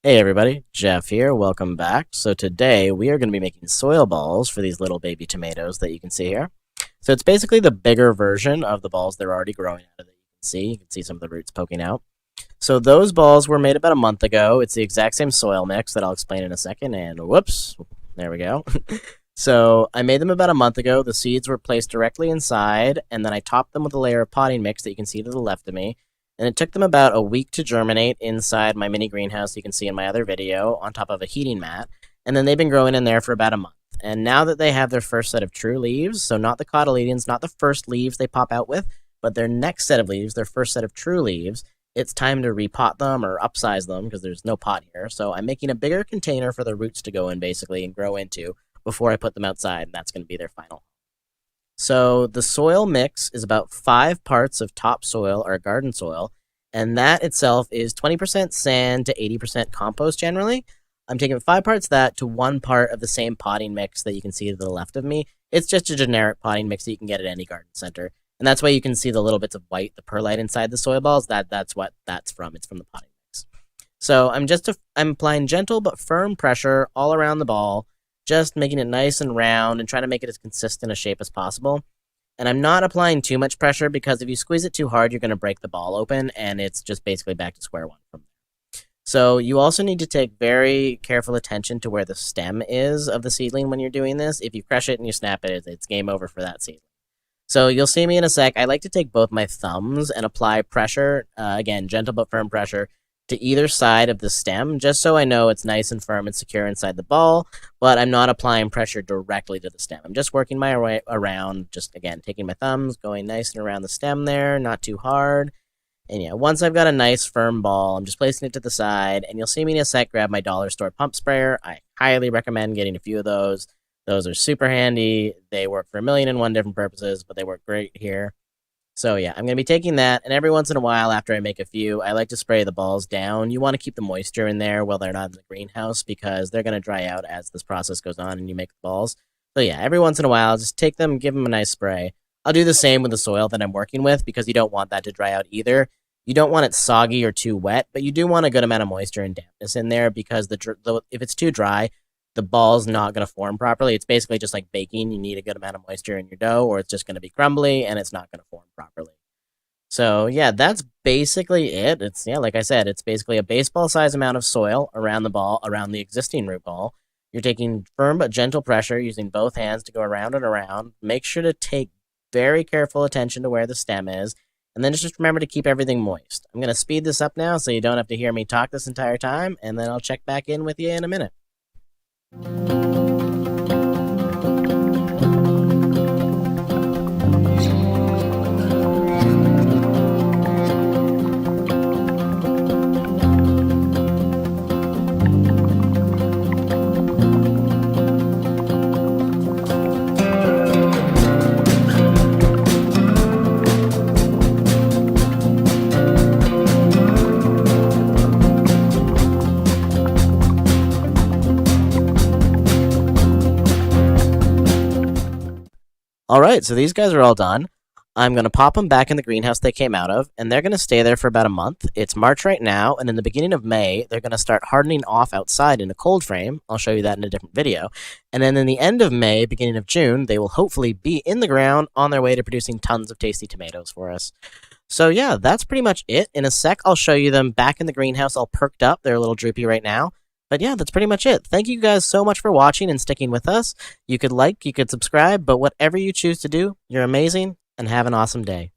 Hey everybody, Jeff here, welcome back. So today we are going to be making soil balls for these little baby tomatoes that you can see here. So it's basically the bigger version of the balls they're already growing out of that you can see. You can see some of the roots poking out. So those balls were made about a month ago. It's the exact same soil mix that I'll explain in a second, and whoops, there we go. So I made them about a month ago. The seeds were placed directly inside, and then I topped them with a layer of potting mix that you can see to the left of me. And it took them about a week to germinate inside my mini greenhouse you can see in my other video on top of a heating mat. And then they've been growing in there for about a month. And now that they have their first set of true leaves, so not the cotyledons, not the first leaves they pop out with, but their next set of leaves, their first set of true leaves, it's time to repot them or upsize them because there's no pot here. So I'm making a bigger container for the roots to go in basically and grow into before I put them outside, and that's going to be their final. So the soil mix is about 5 parts of topsoil or garden soil, and that itself is 20% sand to 80% compost generally. I'm taking 5 parts of that to 1 part of the same potting mix that you can see to the left of me. It's just a generic potting mix that you can get at any garden center. And that's why you can see the little bits of white, the perlite inside the soil balls. That's what that's from. It's from the potting mix. So I'm applying gentle but firm pressure all around the ball, just making it nice and round and trying to make it as consistent a shape as possible. And I'm not applying too much pressure because if you squeeze it too hard, you're going to break the ball open, and it's just basically back to square one from there. So you also need to take very careful attention to where the stem is of the seedling when you're doing this. If you crush it and you snap it, it's game over for that seedling. So you'll see me in a sec. I like to take both my thumbs and apply pressure, again, gentle but firm pressure, to either side of the stem, just so I know it's nice and firm and secure inside the ball, but I'm not applying pressure directly to the stem. I'm just working my way around, just again, taking my thumbs, going nice and around the stem there, not too hard. And yeah, once I've got a nice firm ball, I'm just placing it to the side, and you'll see me in a sec grab my dollar store pump sprayer. I highly recommend getting a few of those. Those are super handy. They work for 1,000,001 different purposes, but they work great here. So yeah, I'm going to be taking that, and every once in a while after I make a few, I like to spray the balls down. You want to keep the moisture in there while they're not in the greenhouse because they're going to dry out as this process goes on and you make the balls. So yeah, every once in a while, just take them, give them a nice spray. I'll do the same with the soil that I'm working with because you don't want that to dry out either. You don't want it soggy or too wet, but you do want a good amount of moisture and dampness in there because if it's too dry, the ball's not going to form properly. It's basically just like baking. You need a good amount of moisture in your dough or it's just going to be crumbly and it's not going to form properly. So yeah, that's basically it. It's, yeah, like I said, it's basically a baseball size amount of soil around the ball, around the existing root ball. You're taking firm but gentle pressure using both hands to go around and around. Make sure to take very careful attention to where the stem is. And then just remember to keep everything moist. I'm going to speed this up now so you don't have to hear me talk this entire time. And then I'll check back in with you in a minute. Alright, so these guys are all done. I'm going to pop them back in the greenhouse they came out of, and they're going to stay there for about a month. It's March right now, and in the beginning of May, they're going to start hardening off outside in a cold frame. I'll show you that in a different video. And then in the end of May, beginning of June, they will hopefully be in the ground on their way to producing tons of tasty tomatoes for us. So yeah, that's pretty much it. In a sec, I'll show you them back in the greenhouse all perked up. They're a little droopy right now. But yeah, that's pretty much it. Thank you guys so much for watching and sticking with us. You could like, you could subscribe, but whatever you choose to do, you're amazing, and have an awesome day.